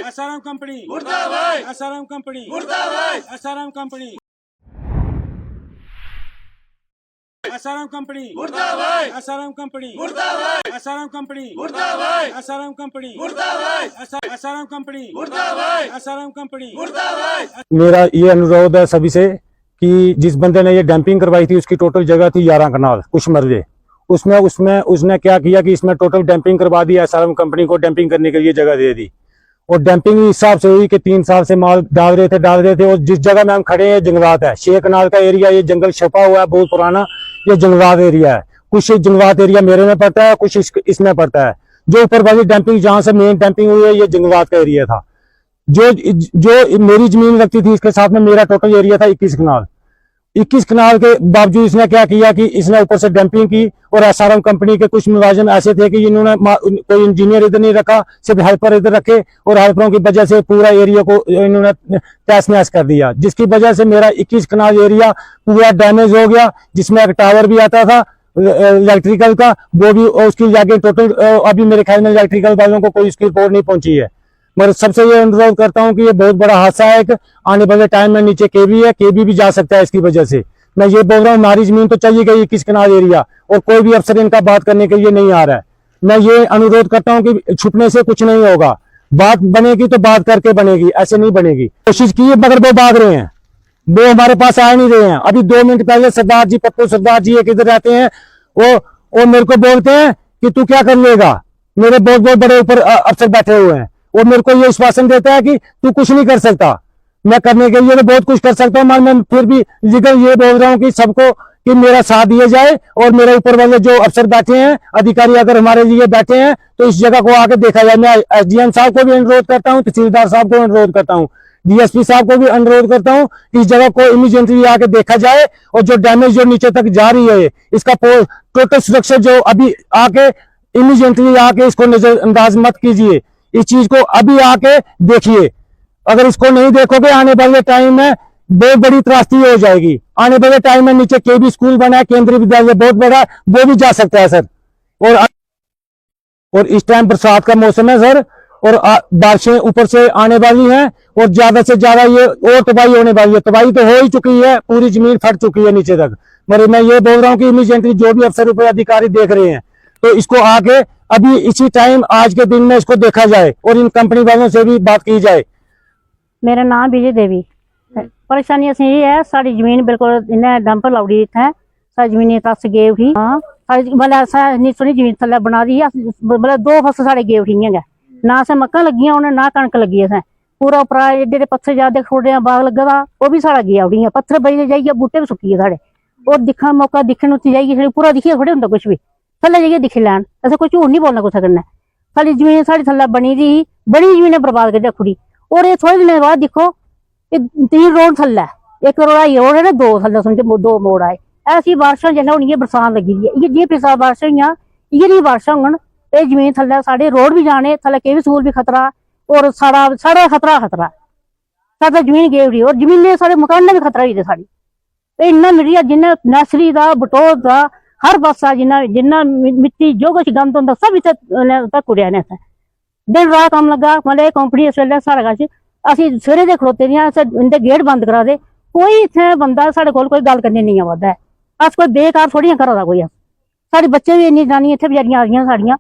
SRM company मुर्दाबाद, SRM company मुर्दाबाद, SRM company SRM company मुर्दाबाद, SRM कंपनी मुर्दाबाद, SRM कंपनी मुर्दाबाद, SRM कंपनी मुर्दाबाद, SRM कंपनी मुर्दाबाद, SRM कंपनी मुर्दाबाद। मेरा ये अनुरोध है सभी से कि जिस बंदे ने ये डंपिंग करवाई थी उसकी टोटल जगह थी 11 कनाल कुछ मरले। उसमें उसने क्या किया कि इसमें टोटल डंपिंग करवा दी। SRM कंपनी को डंपिंग करने के लिए जगह दे दी और डंपिंग इस हिसाब से हुई कि 3 साल से माल डाल रहे थे। और जिस जगह में हम खड़े हैं जंगलात है, 6 कनाल का एरिया, ये जंगल छपा हुआ है बहुत पुराना, ये जंगलात एरिया है। कुछ जंगलात एरिया मेरे में पड़ता है, कुछ इसमें पड़ता है। जो ऊपर वाली डंपिंग जहां से मेन डंपिंग हुई है ये जंगलात का एरिया था। जो मेरी जमीन लगती थी इसके साथ में मेरा टोटल एरिया था 21 कनाल। 21 कनाल के बावजूद इसने क्या किया कि इसने ऊपर से डंपिंग की। और SRM कंपनी के कुछ मुलाजिम ऐसे थे कि इन्होंने कोई इंजीनियर इधर नहीं रखा, सिर्फ हेल्पर इधर रखे और हेल्परों की वजह से पूरा एरिया को इन्होंने तहस नहस कर दिया, जिसकी वजह से मेरा 21 कनाल एरिया पूरा डैमेज हो गया। जिसमें एक टावर भी आता था इलेक्ट्रिकल का, वो भी उसकी जाके टोटल अभी मेरे ख्याल में इलेक्ट्रिकल वालों को कोई उसकी रिपोर्ट नहीं पहुंची है। मगर सबसे ये अनुरोध करता हूं कि ये बहुत बड़ा हादसा है। आने वाले टाइम में नीचे केबी भी जा सकता है इसकी वजह से। मैं ये बोल रहा हूँ हमारी जमीन तो चाहिए गई 21 कनाल एरिया और कोई भी अफसर इनका बात करने के लिए नहीं आ रहा है। मैं ये अनुरोध करता हूँ कि छुपने से कुछ नहीं होगा, बात बनेगी तो बात करके बनेगी, ऐसे नहीं बनेगी। कोशिश की है मगर वो भाग रहे हैं, वो हमारे पास आ नहीं रहे हैं। अभी 2 मिनट पहले सरदार जी, पप्पू सरदार जी एक इधर रहते हैं, वो मेरे को बोलते हैं कि तू क्या कर लेगा। मेरे बहुत बहुत बड़े ऊपर अफसर बैठे हुए हैं, वो मेरे को ये आश्वासन देता है कि तू कुछ नहीं कर सकता। मैं करने के लिए तो बहुत कुछ कर सकता हूँ, मगर मैं फिर भी लीगल ये बोल रहा हूँ कि सबको कि मेरा साथ दिया जाए। और मेरे ऊपर वाले जो अफसर बैठे हैं, अधिकारी अगर हमारे लिए बैठे हैं तो इस जगह को आके देखा जाए। मैं SDM साहब को भी अनुरोध करता हूँ, तहसीलदार साहब को अनुरोध करता हूँ, DSP साहब को भी अनुरोध करता हूँ कि इस जगह को इमीडिएटली आके देखा जाए। और जो डैमेज जो नीचे तक जा रही है इसका टोटल सुरक्षा जो अभी आके इमीडिएटली आके इसको नजरअंदाज मत कीजिए, इस चीज को अभी आके देखिए। अगर इसको नहीं देखोगे आने वाले टाइम में बहुत बड़ी त्रासदी हो जाएगी। आने वाले टाइम में नीचे केबी स्कूल बना है, केंद्रीय विद्यालय बहुत बड़ा, वो भी जा सकता है सर। और इस टाइम बरसात का मौसम है सर, और बारिशें ऊपर से आने वाली हैं और ज्यादा से ज्यादा ये और तबाही होने वाली है। तबाही तो हो ही चुकी है, पूरी जमीन फट चुकी है नीचे तक। मगर मैं ये बोल रहा हूँ कि इमीडिएटली जो भी अफसर ऊपर अधिकारी देख रहे हैं तो इसको आके अभी इसी टाइम आज के दिन में इसको देखा जाए और इन कंपनी वालों से भी बात की जाए। मेरा नाम विजय देवी। परेशानी असें ये है, साड़ी जमीन बिल्कुल इन्हें डंप लाउड़ी इत्थै, सारी जमीन तस गे उठी। हाँ सारी मतलब असें इन्नी सोहनी जमीन थल्ले बना दी है, मतलब 2 फसल साढ़े गे उठी गै, ना असें मक्कां लग्गियां उ'नें ना कनक लग्गी असें। पूरा उप्परा एड्डे पत्थर ज्यादा छोड़े बाग लग्गा दा ओह् भी साढ़ा गेआ उठी, पत्थर बजदे जाइयै बूह्टे बी सुक्की गे साढ़े। और दिक्खा मौका दिक्खन उत्थे जाइयै पूरा दिक्खियै थोड़े होंदा कुछ बी, थल्ले जाइयै दिक्खी लैन। असें कोई झूठ नहीं बोलना कुसै कन्नै। सारी जमीन साढ़ी थल्ले बनी दी ही, बड़ी जमीनें बर्बाद करी रक्खी। और ये थोड़े दिनें बाद दिक्खो 3 रोड थल्ले, 1 रोड रोड है ना, 2 थल्ले समझो 2 मोड़ आए। ऐसी बारिशां जिसलै होनी बरसात लगी दी है, इ'यै पिछला बारिश होइयां, इ'यै बारिशां होङन ते जमीन थल्ले साढ़े रोड भी जाने, थल्ले केबी स्कूल भी खतरा और साढ़ा खतरा साढ़ा जमीन गे उठी। और जमीनें साढ़े मकान भी खतरा होई दे साढ़ी। इन्ना मीडिया जिन्ना नर्सरी दा बटोर दा हर पासा जिन्ना मिट्टी जो कुछ गंद होंदा सब इत्थै कुड़िया ने। इत्थै दिन रात कम्म लग्गा, मतलब कंपनी इस वेल्ले साढ़े कश असीं सवेरे दे खड़ोते दियां, इंदे गेट बंद करा दे, कोई इत्थै बंदा साढ़े कोल कोई गल करने नहीं आवा दा है। अस कोई बेकार थोड़ियां करा दा कोई, साढ़े बच्चे भी इन्नी जनानियां इत्थै बेचारियां आ दियां साढ़ियां,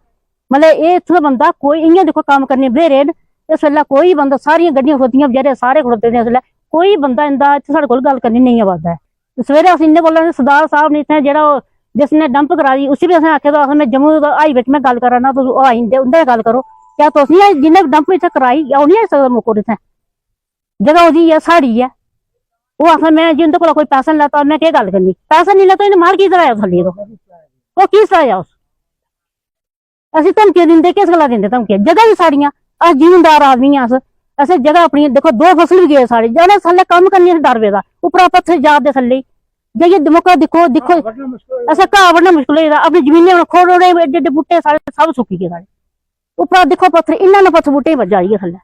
मतलब एह् इत्थै बंदा कोई इ'यां दिक्खो कम्म करने बथेरे न इस वेल्ले, कोई बंदा सारियां गड्डियां खड़ोतियां बेचारे सारे खड़ोते दे इस वेल्ले, कोई बंदा इंदा इत्थै साढ़े कोल गल करने नहीं आवा दा है। सवेरे अस इन्ने बोला सरदार साहब ने इत्थै जेह्ड़ा जिसने डंप करा दी उसी भी असें आखेआ था, मैं जम्मू हाई बिच में गल करा ना, तुस आई जंदे उं'दे गल करो। क्या तुस नहीं जिन्हें डंप इत्थै कराई ओह् नहीं आई सकदा मौके इत्थै, जगह ओह्दी है साढ़ी है। वो आखा मैं जिंदे कोला कोई पैसा नहीं लैता, मैं केह् गल करनी, पैसा नहीं लैता इन्हें माल की कराया थल्ले तो की सराया उस। असीं धमकियां दिंदे, किस गल्ला दिंदे धमकियां, जगह भी साड़ियां, अस जिमींदार आदमी अस, असें जगह अपनी देखो 2 फसल भी गए साढ़े, जाने थल्ले कम्म करने डर पेदा, उप्परा पत्थर जा दे थल्ले जाइए मौका दिक्खो असें घाह बड़ना मुश्किल होई दा, अपनी जमीनें खोड़े एड्डे एड्डे बूह्टे साढ़े सब सुक्की गे साढ़े, उप्परा दिक्खो पत्थर इन्ना पत्थर बूह्टे बज्जा जाइए थल्ले।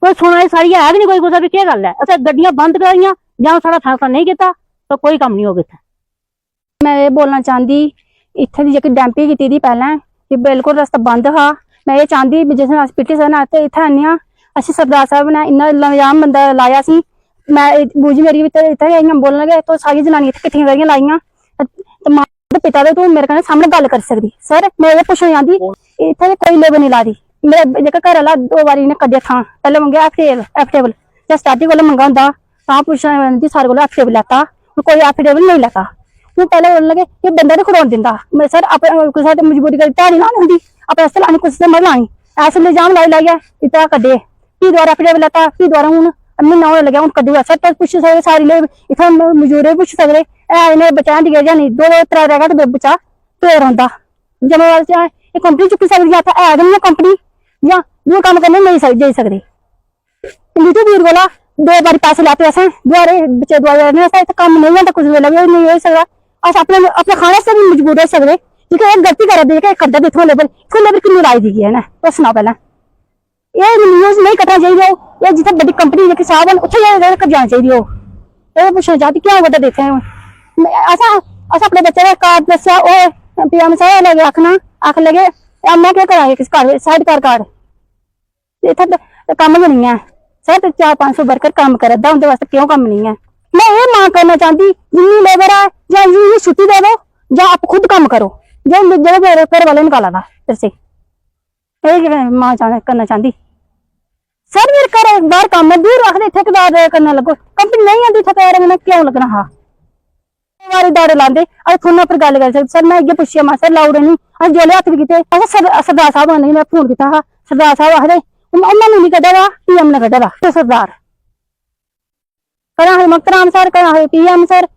कोई सुना सारी है नहीं, कोई कुसै भी केह् गल्ल है, असें गड्डियां बंद कराइयां जां साढ़ा फैसला नहीं कीता तो कोई कम्म नहीं होगा इत्थै। मैं ये बोलना चाहती इत्थे दी जेह्की डैम्पिंग कीती दी पैह्लें कि बिल्कुल रस्ता बंद हा, मैं ये चाहती भी जिस अस पिटी सर ते इत्थे आने आ असि सरदार साहब ने इन्ना इल्जाम बंदा लाया सी मैं बूजी मेरी भी इत्थे इयां बोलन लगे तो सारी जनानियां इत्थे किट्ठियां करियां लाइयां ते मां ते पिता दे तू मेरे कन्नै सामने गल कर सकदी सर मैं ये पुछना चाहती इत्थे कोई लेबर नहीं ला दी मेरे जेह्का घर आह्ला 2 बारी इन्नै कड्ढेआ थां पैह्ले मंगेआ एफिडेविट जे स्टार्टिंग कोला मंगा होंदा तां पुछना चाहती सारे कोला एफिडेविट लैता कोई एफिडेविट नहीं लैता हूँ पहले बोलन लगे ये बंदा नहीं खड़ोन दिंदा मैं सर कुसै ते मजबूरी करी ध्याड़ी लानी होंदी अपने आस्ते लानी कुसै ते मत लानी ऐसे इल्जाम लाई लाइयै इतना कड्ढे फ्ही दोबारा एफिडेविट लैता फ्ही दोबारा हून म्हीना होने लग्या हून कड्ढूगा सर तुस पुच्छी सकदे सारी ले इत्थै मजूरे पुच्छी सकदे इन्हें बचान दी जां नहीं 2-3 रह गया तो बच्चा पे रौंदा जम्मू च एह् कंपनी चुक्की सकदी है गै नहीं कंपनी जां दूए कम्म करने नहीं जाई सकदे नीतू वीर कोला 2 बारी पैसे लैते असें दोबारे बच्चे दोबारा इत्थै कम्म नहीं होंदा कुछ वेल्ले भी नहीं होई सकदा अस अपने खाने से भी मजबूर हो सकदे क्योंकि एक गलती करा दे कि करदा इत्थों लेबर किन्नी लाई दी है ना तुस सनाओ पहले ये न्यूज़ नहीं कटना चाहिए ये जिथे बड़ी कंपनी जेह्की साहब न उत्थे जाना चाहिए ये पुछना चाहती क्या वजह देते हैं अस अपने बच्चे का कार्ड दस्सेआ ओह् पीएम साहब लगे आखन लगे मैं क्या करा किस कार्ड साइड कार्ड इत्थे कम्म गै नहीं है सर 400-500 वर्कर कम्म करा दा उंदे वास्ते क्यों कम्म नहीं है मैं ये मांग करना चाहती जिन्नी लेबर है या इन्नी छुट्टी दे दो या आप खुद काम करो जो मेरे घर वाले निकाला था फिर से मांग करना चाहती सर मेरे घर बाहर कम है दूर रखते ठेकेदार करना लगो कंपनी नहीं आती ठेकेदार मैंने क्यों लगना हा बारी दाड़े लांदे अस फोन पर गल कर सकते सर मैं इयै पुछिया मैं सर लाउड़े नहीं अस जोले हत्थ भी कीते अस सरदार साहब ने मैं फोन किया हा सरदार साहब आखदे उन्होंने नहीं कड्ढे दा पीएम ने कड्ढे दा तो सरदार करा है मकराम सर करा है पीएम सर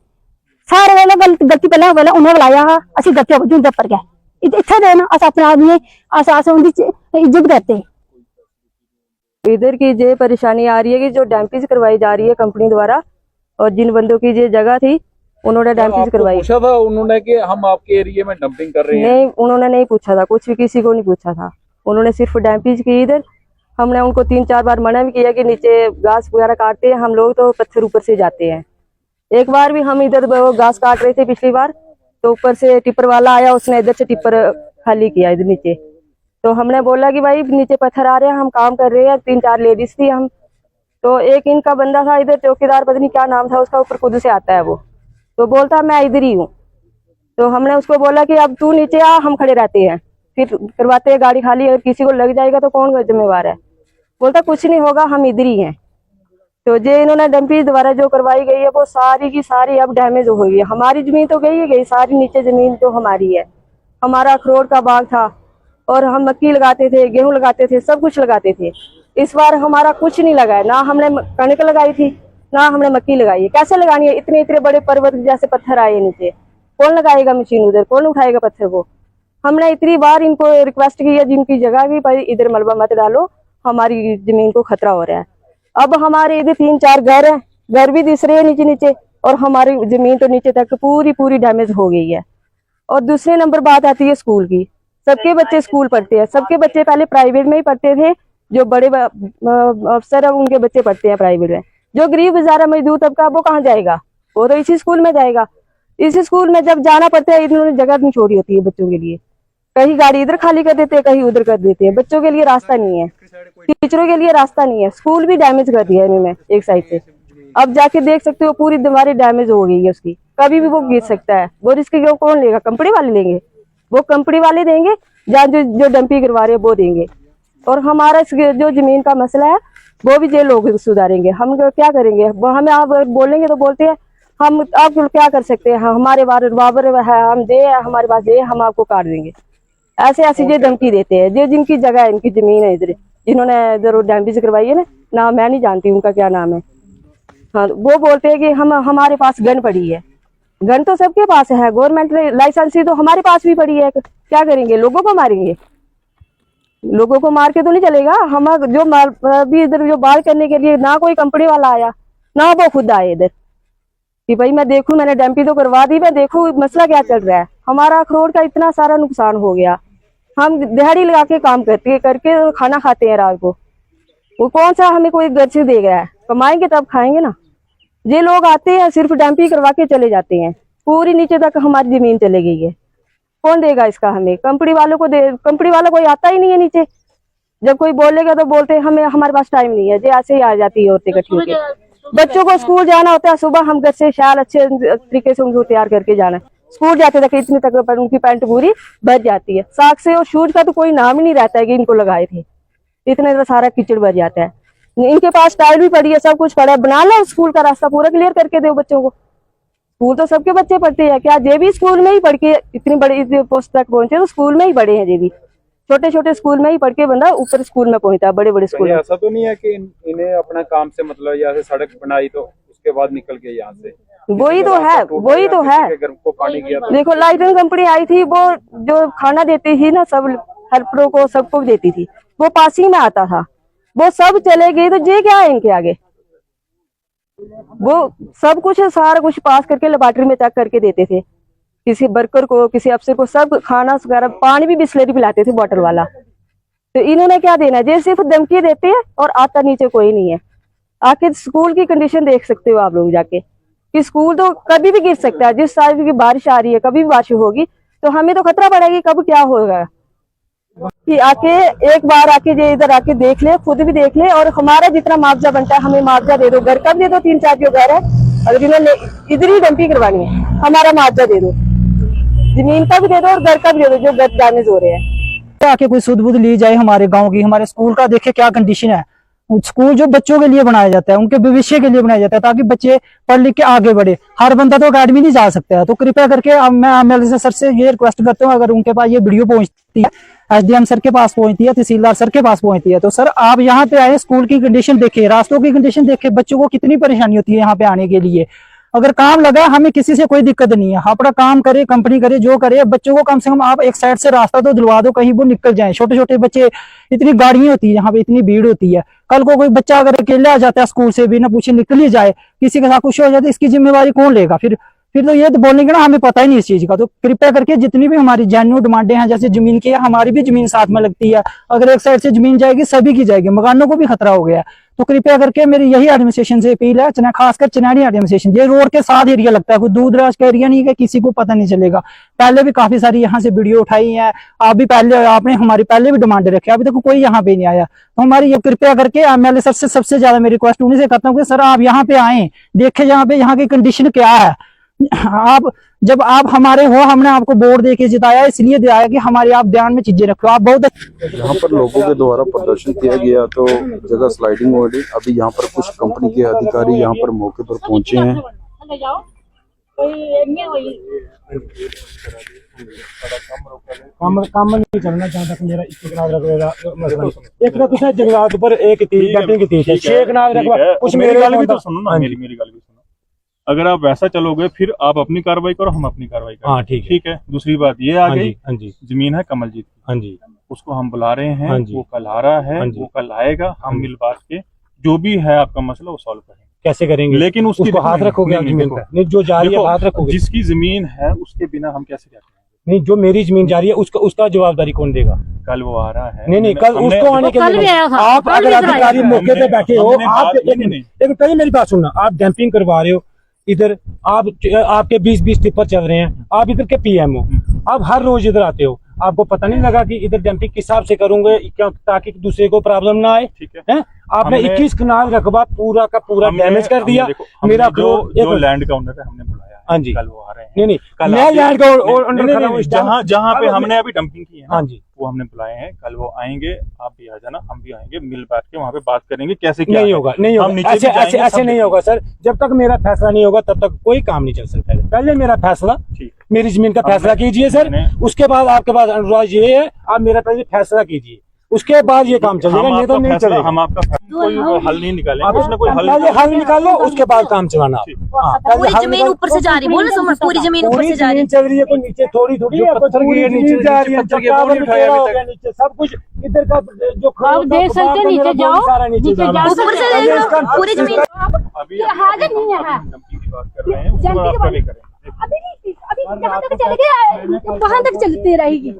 सारे वेले गलती पहले उन्हें बुलाया हा असी गलती उंदे उपर गए इत्थे देन अस अपने आदमी अस उनकी इज्जत करते इधर की ये परेशानी आ रही है कि जो डैम्पिंग करवाई जा रही है कंपनी द्वारा और जिन बंदों की ये जगह थी उन्होंने डैम्पिंग करवाई पूछा था उन्होंने कि हम आपके एरिया में डंपिंग कर रहे हैं नहीं उन्होंने नहीं पूछा था कुछ भी किसी को नहीं पूछा था उन्होंने सिर्फ डैम्पिंग की इधर हमने उनको 3-4 बार मना भी किया कि नीचे घास वगैरह काटते हैं हम लोग तो पत्थर ऊपर से जाते हैं एक बार भी हम इधर घास काट रहे थे पिछली बार तो ऊपर से टिप्पर वाला आया उसने इधर से टिप्पर खाली किया इधर नीचे तो हमने बोला कि भाई नीचे पत्थर आ रहे हैं हम काम कर रहे हैं 3-4 लेडीज थी हम तो एक इनका बंदा था इधर चौकीदार पता नहीं क्या नाम था उसका ऊपर खुद से आता है वो तो बोलता मैं इधर ही हूँ तो हमने उसको बोला कि अब तू नीचे आ हम खड़े रहते हैं फिर करवाते हैं गाड़ी खाली अगर किसी को लग जाएगा तो कौन जिम्मेवार है बोलता कुछ नहीं होगा हम इधर ही हैं तो जो इन्होंने डंपिंग द्वारा जो करवाई गई है वो सारी की सारी अब डैमेज हो गई है हमारी जमीन तो गई है गई सारी नीचे जमीन जो हमारी है हमारा अखरोट का बाग था और हम मक्की लगाते थे गेहूं लगाते थे सब कुछ लगाते थे इस बार हमारा कुछ नहीं लगा है ना हमने कणक लगाई थी ना हमने मक्की लगाई है कैसे लगानी है इतने इतने बड़े पर्वत जैसे पत्थर आए नीचे कौन लगाएगा मशीन उधर कौन उठाएगा पत्थर को हमने इतनी बार इनको रिक्वेस्ट की है जिनकी जगह भी भाई इधर मलबा मत डालो हमारी जमीन को खतरा हो रहा है अब हमारे इधर 3-4 घर हैं घर भी दिस रहे हैं नीचे नीचे और हमारी जमीन तो नीचे तक पूरी डैमेज हो गई है और दूसरे नंबर बात आती है स्कूल की सबके बच्चे स्कूल पढ़ते हैं सबके बच्चे पहले प्राइवेट में ही पढ़ते थे जो बड़े अफसर है उनके बच्चे पढ़ते हैं प्राइवेट में जो गरीब गुजारा मजदूर तबका वो कहाँ जाएगा वो तो इसी स्कूल में जाएगा इसी स्कूल में जब जाना पड़ता है इन्होंने जगह नहीं छोड़ी होती है बच्चों के लिए कहीं गाड़ी इधर खाली कर देते हैं कहीं उधर कर देते हैं बच्चों के लिए रास्ता नहीं है टीचरों के लिए रास्ता नहीं है स्कूल भी डैमेज कर दिया इन्होंने एक साइड से अब जाके देख सकते हो पूरी दीवारें डैमेज हो गई है उसकी कभी भी वो गिर सकता है वो रिस्क कौन लेगा कंपनी वाले लेंगे वो कंपनी वाले देंगे या जो डंपिंग करवा रहे हैं वो देंगे और हमारा जो जमीन का मसला है वो भी ये लोग सुधारेंगे हम क्या करेंगे वो हमें आप बोलेंगे तो बोलते हैं हम आप क्या कर सकते हैं हमारे बाबर है हम दे हमारे पास ये हम आपको काट देंगे ऐसे ऐसे ये धमकी देते हैं जो जिनकी जगह है इनकी जमीन है इधर जिन्होंने इधर डैमेज करवाई है ना मैं नहीं जानती उनका क्या नाम है हाँ वो बोलते हैं कि हम हमारे पास गन पड़ी है गन तो सबके पास है गवर्नमेंट लाइसेंस तो हमारे पास भी पड़ी है क्या करेंगे लोगों को मारेंगे लोगों को मार के तो नहीं चलेगा हम जो अभी इधर जो बाल करने के लिए ना कोई कंपनी वाला आया ना वो खुद आए इधर कि भाई मैं देखूं मैंने डैम्पिंग तो करवा दी मैं देखूं मसला क्या चल रहा है हमारा अखरोट का इतना सारा नुकसान हो गया हम दिहाड़ी लगा के काम करके खाना खाते हैं रात को वो कौन सा हमें कोई घर से दे गया है कमाएंगे तब खाएंगे ना ये लोग आते हैं सिर्फ डैम्पिंग करवा के चले जाते हैं पूरी नीचे तक हमारी जमीन चले गई है कौन देगा इसका हमें कंपनी वालों को कंपनी वाला कोई आता ही नहीं है नीचे जब कोई बोलेगा तो बोलते हैं हमें हमारे पास टाइम नहीं है, जो ऐसे ही आ जाती है औरतें इकट्ठी होकर। बच्चों को स्कूल जाना होता है, सुबह हम घर से शाल अच्छे तरीके से उनको तैयार करके जाना है। स्कूल जाते तक इतने तक उनकी पैंट पूरी भर जाती है। साग से और शूज का तो कोई नाम ही नहीं रहता है कि इनको लगाए थे, इतना सारा कीचड़ भर जाता है। इनके पास टाइल भी पड़ी है, सब कुछ पड़ा है, बना लो स्कूल का रास्ता पूरा क्लियर करके दो बच्चों को। स्कूल तो सबके बच्चे पढ़ते हैं, क्या जे भी स्कूल में ही पढ़ के इतनी बड़ी पोस्ट तक पहुंचे? तो स्कूल में ही पढ़े हैं, जे भी छोटे छोटे स्कूल में ही पढ़ के बंदा ऊपर स्कूल में पहुंचता है, बड़े बड़े स्कूल में। ऐसा तो नहीं है कि इन्हें अपना काम से मतलब, या से सड़क बनाई तो उसके बाद निकल गए यहाँ से? वही तो है, वही तो है। को पानी किया देखो लाइटिंग कंपनी आई थी, वो जो खाना देती थी ना सब हेल्परों को, सबको देती थी, वो पास ही में आता था। वो सब चले गए तो जे क्या है इनके आगे? वो सब कुछ सारा कुछ पास करके लेबोरेटरी में चेक करके देते थे, किसी वर्कर को, किसी अफसर को, सब खाना वगैरह, पानी भी बिस्लरी पिलाते थे बॉटल वाला। तो इन्होंने क्या देना है? जे सिर्फ धमकी देते हैं और आता नीचे कोई नहीं है। आखिर स्कूल की कंडीशन देख सकते हो आप लोग जाके, कि स्कूल तो कभी भी गिर सकता है। जिस साल की बारिश आ रही है, कभी भी बारिश होगी तो हमें तो खतरा पड़ेगी, कब क्या होगा। कि आके एक बार आके जे इधर आके देख ले, खुद भी देख ले, और हमारा जितना मुआवजा बनता है हमें मुआवजा दे दो। घर का भी दे दो, 3-4 जो घर है, अगर इन्होंने इधर ही डंपिंग करवानी है, हमारा मुआवजा दे दो। जमीन का भी दे दो और घर का भी दे दो, जो घर डैमेज हो रहे हैं। आके कोई सुध बुध ली जाए हमारे गांव की। हमारे स्कूल का देखे क्या कंडीशन है। स्कूल जो बच्चों के लिए बनाया जाता है, उनके भविष्य के लिए बनाया जाता है, ताकि बच्चे पढ़ लिख के आगे बढ़े। हर बंदा तो अकेडमी नहीं जा सकता है। तो कृपया करके मैं एमएलए सर से ये रिक्वेस्ट करता हूँ, अगर उनके पास ये वीडियो पहुंचती है, एसडीएम सर के पास पहुंचती है, तहसीलदार सर के पास पहुंचती है, तो सर आप यहाँ पे आए, स्कूल की कंडीशन देखे, रास्तों की कंडीशन देखे, बच्चों को कितनी परेशानी होती है यहाँ पे आने के लिए। अगर काम लगा, हमें किसी से कोई दिक्कत नहीं है, अपना काम करे, कंपनी करे, जो करे, बच्चों को कम से कम आप एक साइड से रास्ता तो दिलवा दो, कहीं वो निकल जाए। छोटे छोटे बच्चे, इतनी गाड़ियां होती है यहाँ पे, इतनी भीड़ होती है। कल को कोई बच्चा अगर अकेले आ जाता है स्कूल से, बिना पूछे निकल ही जाए, किसी के साथ कुछ हो जाए, इसकी जिम्मेवारी कौन लेगा? फिर तो ये तो बोलेंगे ना हमें पता ही नहीं इस चीज का। तो कृपया करके जितनी भी हमारी जेन्युइन डिमांडें हैं, जैसे जमीन की है, हमारी भी जमीन साथ में लगती है। अगर एक साइड से जमीन जाएगी, सभी की जाएगी, मकानों को भी खतरा हो गया। तो कृपया करके मेरी यही एडमिनिस्ट्रेशन से अपील है, खासकर चनैनी एडमिनिस्ट्रेशन, ये रोड के साथ एरिया लगता है, कोई दूर दराज का एरिया नहीं है, किसी को पता नहीं चलेगा। पहले भी काफी सारी यहाँ से वीडियो उठाई है, आप भी पहले, आपने हमारी पहले भी डिमांड रखी, अभी तक कोई यहाँ पे नहीं आया। तो हमारी ये कृपया करके एमएलए सर से सबसे ज्यादा मेरी रिक्वेस्ट उन्हीं से करता हूँ कि सर आप यहाँ पे आए, देखे यहाँ की कंडीशन क्या है। आप जब आप हमारे हो, हमने आपको वोट देके जिताया, इसलिए दिलाया कि हमारे आप ध्यान में चीजें रखो। आप बहुत यहाँ पर लोगों के द्वारा प्रदर्शन किया गया तो जगह स्लाइडिंग हो गई। अभी यहाँ पर कुछ कंपनी के अधिकारी यहाँ पर मौके पर पहुंचे हैं। काम नहीं चलना जहाँ तक मेरा एक तो कुछ जगह पर एक डंपिंग की थी, 6 कनाल रकबा कुछ मेरी गल भी तो सुनो ना, मेरी गल भी सुनो। अगर आप वैसा चलोगे फिर आप अपनी कार्रवाई करो, हम अपनी कार्रवाई करें। हाँ ठीक है। दूसरी बात ये आ गई, हाँ जी, जमीन है कमलजीत की, हाँ जी, उसको हम बुला रहे हैं, हाँ जी, वो कल आ रहा है, वो कल आएगा, हम मिल बात के जो भी है आपका मसला वो सॉल्व करेंगे। कैसे करेंगे? लेकिन उसको हाथ रखोगे जमीन पर? नहीं, जो जा रही है हाथ रखोगे। जिसकी जमीन है उसके बिना हम कैसे क्या करेंगे? नहीं, जो मेरी जमीन जा रही है उसका जवाबदारी कौन देगा? कल वो आ रहा है। नहीं, कल उसको आने के लिए आप अगर अधिकारी मौके पे बैठे हो, आप पहले मेरी बात सुनना, आप डंपिंग करवा रहे हो इधर, आप आपके 20-20 टिप्पर चल रहे हैं, आप इधर के पीएम हो, आप हर रोज इधर आते हो, आपको पता नहीं लगा कि इधर डंपिंग किस हिसाब से करूंगे क्या, ताकि दूसरे को प्रॉब्लम ना आए? ठीक है। आपने 21 कनाल रकबा पूरा का पूरा डैमेज कर दिया। मेरा जो लैंड का ओनर है हमने बुलाया है, हाँ जी, कल वो आ रहे हैं। नहीं, मैं लैंड का ओनर खड़ा हूं, जहाँ पे हमने अभी डंपिंग की है, हाँ जी, वो हमने बुलाए हैं। कल वो आएंगे, आप भी आ जाना, हम भी आएंगे, मिल बैठ के वहाँ पे बात करेंगे कैसे क्या नहीं होगा, नहीं होगा, ऐसे नहीं होगा सर। जब तक मेरा फैसला नहीं होगा तब तक कोई काम नहीं चल सकता है। पहले मेरा फैसला, मेरी जमीन का फैसला कीजिए सर, उसके बाद आपके पास अनुरोध ये है, आप मेरा पहले फैसला कीजिए, उसके बाद ये काम चलेगा, नहीं तो नहीं चलेगा। हम आपका कोई हल नहीं निकालेंगे, आप उसमें कोई हल निकाल लो, उसके बाद काम चलाना। पूरी जमीन ऊपर से जा रही है, बोलो सुमन, पूरी जमीन ऊपर से जा रही है, चल रही है, कोई नीचे थोड़ी थोड़ी है, नीचे जा रही है, नीचे सब कुछ इधर का जो आप देख सकते हैं, नीचे जाओ, सारा नीचे जाओ, ऊपर से देख लो पूरी जमीन। अभी हाजिर नहीं है, डंपिंग की बात कर रहे हैं, उसके बाद आप क्या करेंगे? अभी जहाँ तक चले गए वहां तक चलती रहेगी।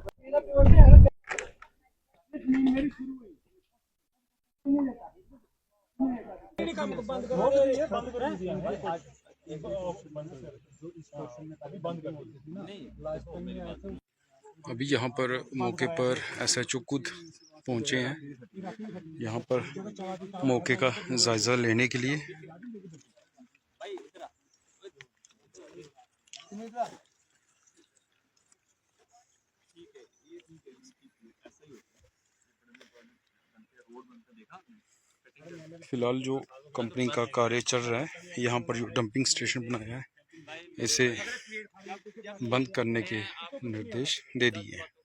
अभी यहाँ पर मौके पर SHO खुद पहुंचे हैं यहाँ पर मौके का जायजा लेने के लिए। फिलहाल जो कंपनी का कार्य चल रहा है, यहाँ पर जो डंपिंग स्टेशन बनाया है इसे बंद करने के निर्देश दे दिए हैं।